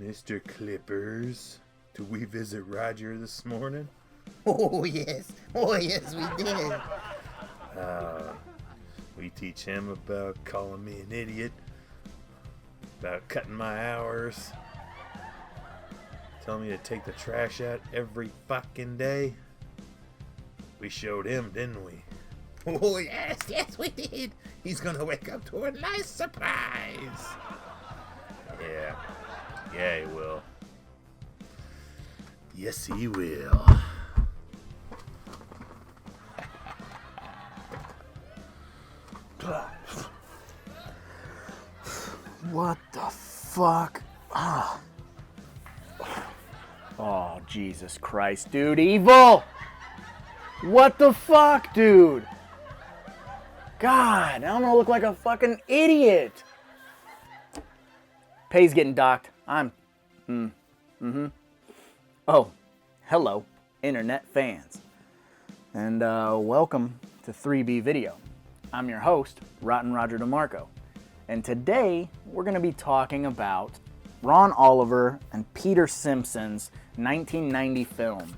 Mr. Clippers, did we visit Roger this morning? Oh yes, we did. We teach him about calling me an idiot, about cutting my hours, telling me to take the trash out every fucking day. We showed him, didn't we? Oh yes, we did. He's gonna wake up to a nice surprise. Yeah, he will. Yes, he will. What the fuck? Oh, Jesus Christ, dude. Evil! What the fuck, dude? God, now I'm gonna look like a fucking idiot. Pay's getting docked. Oh, hello, internet fans. And welcome to 3B Video. I'm your host, Rottin Roger DeMarco. And today, we're gonna be talking about Ron Oliver and Peter Simpson's 1990 film,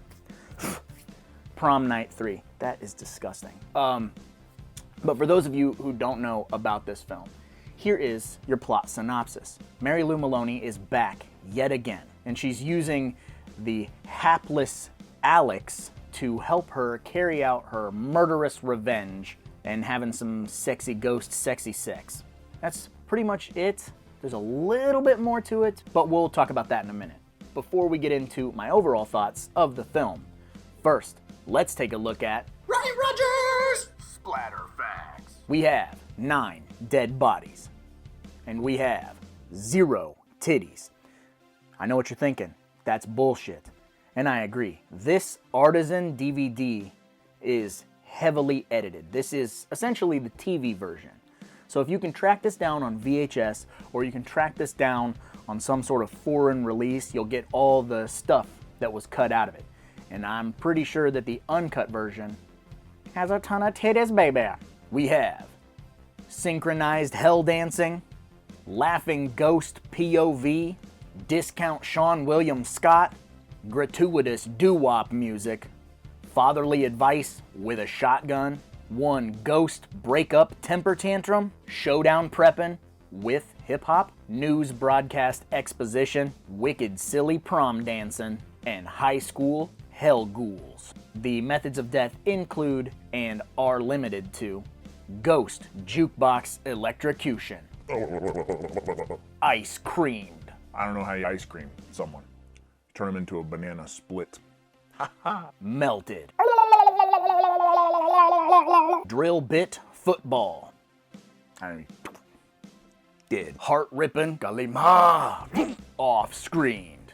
Prom Night 3. That is disgusting. But for those of you who don't know about this film, here is your plot synopsis. Mary Lou Maloney is back yet again, and she's using the hapless Alex to help her carry out her murderous revenge and having some sexy ghost sexy sex. That's pretty much it. There's a little bit more to it, but we'll talk about that in a minute. Before we get into my overall thoughts of the film, first, let's take a look at Rottin Roger's Splatter facts. we have 9 dead bodies, and we have 0 titties. I know what you're thinking. That's bullshit. And I agree. This artisan DVD is heavily edited. This is essentially the TV version. So if you can track this down on VHS, or you can track this down on some sort of foreign release, you'll get all the stuff that was cut out of it. And I'm pretty sure that the uncut version has a ton of titties, baby. We have synchronized hell dancing, laughing ghost POV, discount Sean William Scott, gratuitous doo-wop music, fatherly advice with a shotgun, one ghost breakup temper tantrum, showdown prepping with hip-hop, news broadcast exposition, wicked silly prom dancing, and high school hell ghouls. The methods of death include, and are limited to, ghost jukebox electrocution, ice creamed, I don't know how you ice cream someone. Turn them into a banana split. melted, drill bit football, I mean, dead, heart ripping galima, off screened,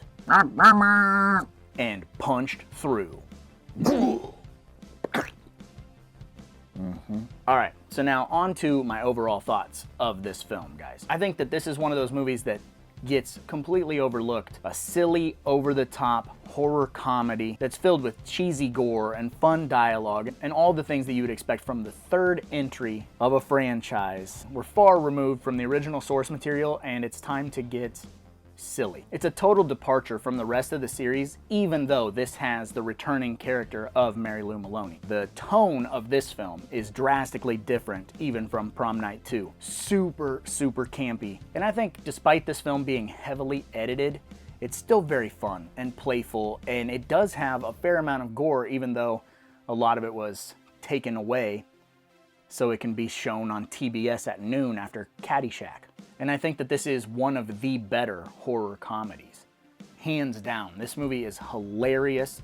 and punched through. Alright, so now on to my overall thoughts of this film, guys. I think that this is one of those movies that gets completely overlooked. A silly, over-the-top horror comedy that's filled with cheesy gore and fun dialogue and all the things that you would expect from the third entry of a franchise. We're far removed from the original source material, and it's time to get silly. It's a total departure from the rest of the series, even though this has the returning character of Mary Lou Maloney. The tone of this film is drastically different even from Prom Night 2. Super, super campy. And I think despite this film being heavily edited, it's still very fun and playful, and it does have a fair amount of gore, even though a lot of it was taken away so it can be shown on TBS at noon after Caddyshack. And I think that this is one of the better horror comedies. Hands down. This movie is hilarious.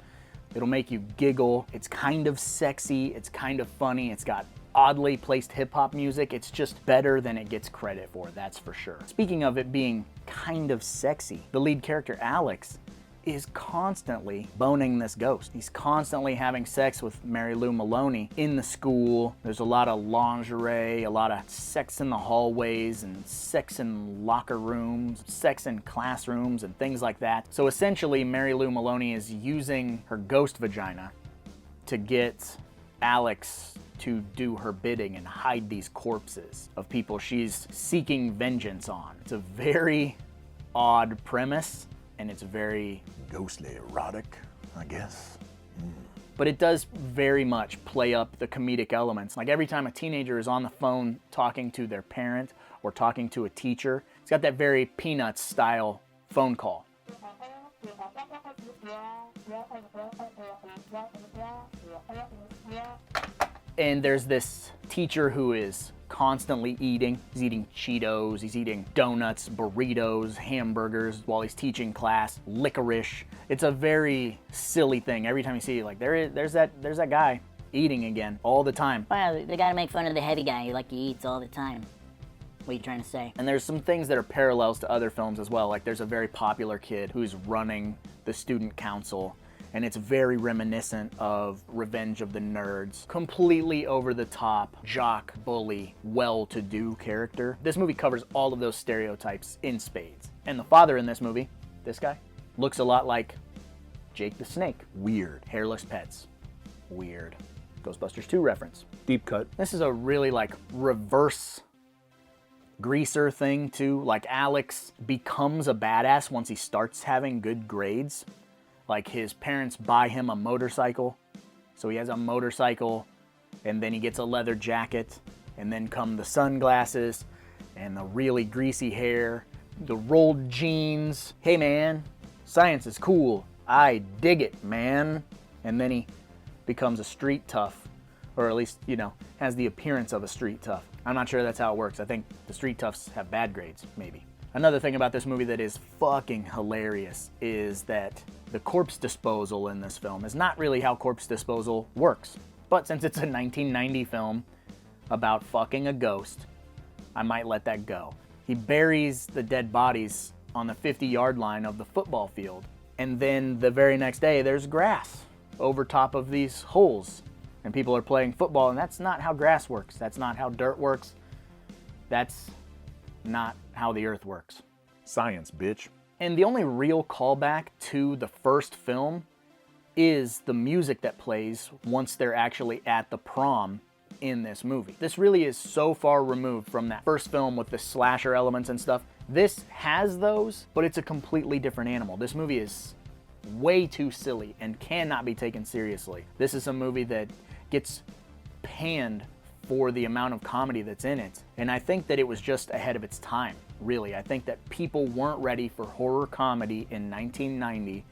It'll make you giggle. It's kind of sexy. It's kind of funny. It's got oddly placed hip-hop music. It's just better than it gets credit for, that's for sure. Speaking of it being kind of sexy, the lead character, Alex, is constantly boning this ghost. He's constantly having sex with Mary Lou Maloney in the school. There's a lot of lingerie, a lot of sex in the hallways, and sex in locker rooms, sex in classrooms, and things like that. So essentially, Mary Lou Maloney is using her ghost vagina to get Alex to do her bidding and hide these corpses of people she's seeking vengeance on. It's a very odd premise, and it's very Ghostly erotic, I guess. but it does very much play up the comedic elements. Like every time a teenager is on the phone talking to their parent or talking to a teacher, it's got that very Peanuts style phone call. And there's this teacher who is constantly eating. He's eating Cheetos, he's eating donuts, burritos, hamburgers while he's teaching class, licorice. It's a very silly thing. Every time you see it, like there's that guy eating again all the time. Well, they gotta make fun of the heavy guy like he eats all the time. What are you trying to say? And there's some things that are parallels to other films as well. Like there's a very popular kid who's running the student council, and it's very reminiscent of Revenge of the Nerds. Completely over the top, jock, bully, well-to-do character. This movie covers all of those stereotypes in spades. And the father in this movie, this guy, looks a lot like Jake the Snake. Weird. Hairless pets. Weird. Ghostbusters 2 reference. Deep cut. This is a really like reverse greaser thing too. Like Alex becomes a badass once he starts having good grades. Like his parents buy him a motorcycle, so he has a motorcycle, and then he gets a leather jacket, and then come the sunglasses, and the really greasy hair, the rolled jeans. Hey man, science is cool. I dig it, man. And then he becomes a street tough, or at least, you know, has the appearance of a street tough. I'm not sure that's how it works. I think the street toughs have bad grades, maybe. Another thing about this movie that is fucking hilarious is that the corpse disposal in this film is not really how corpse disposal works. But since it's a 1990 film about fucking a ghost, I might let that go. He buries the dead bodies on the 50-yard line of the football field, and then the very next day there's grass over top of these holes, and people are playing football, and that's not how grass works. That's not how dirt works. That's not how the earth works. Science, bitch. And the only real callback to the first film is the music that plays once they're actually at the prom in this movie. This really is so far removed from that first film with the slasher elements and stuff. This has those, but it's a completely different animal. This movie is way too silly and cannot be taken seriously. This is a movie that gets panned for the amount of comedy that's in it. And I think that it was just ahead of its time, really. I think that people weren't ready for horror comedy in 1990,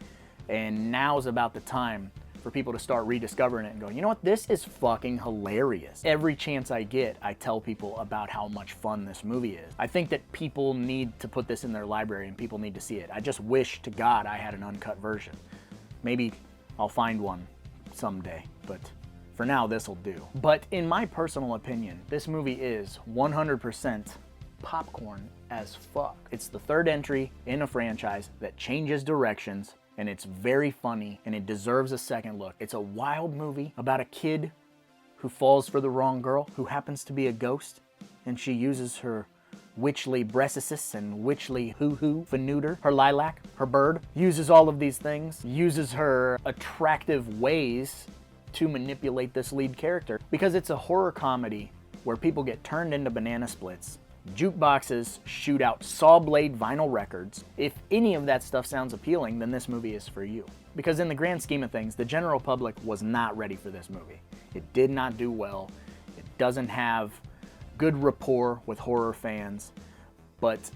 and now's about the time for people to start rediscovering it and going, you know what, this is fucking hilarious. Every chance I get, I tell people about how much fun this movie is. I think that people need to put this in their library and people need to see it. I just wish to God I had an uncut version. Maybe I'll find one someday, but for now, this'll do. But in my personal opinion, this movie is 100% popcorn as fuck. It's the third entry in a franchise that changes directions, and it's very funny, and it deserves a second look. It's a wild movie about a kid who falls for the wrong girl, who happens to be a ghost, and she uses her witchly breastises and witchly hoo-hoo for neuter, her lilac, her bird, uses all of these things, uses her attractive ways to manipulate this lead character, because it's a horror comedy where people get turned into banana splits, jukeboxes shoot out saw blade vinyl records. If any of that stuff sounds appealing, then this movie is for you. Because in the grand scheme of things, the general public was not ready for this movie. It did not do well. It doesn't have good rapport with horror fans. But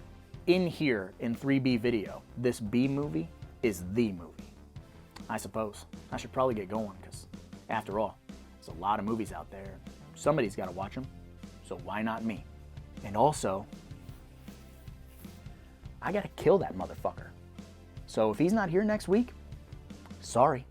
in here, in 3B video, this B movie is the movie. I suppose. I should probably get going, because after all, there's a lot of movies out there. Somebody's got to watch them, so why not me? And also, I got to kill that motherfucker. So if he's not here next week, sorry.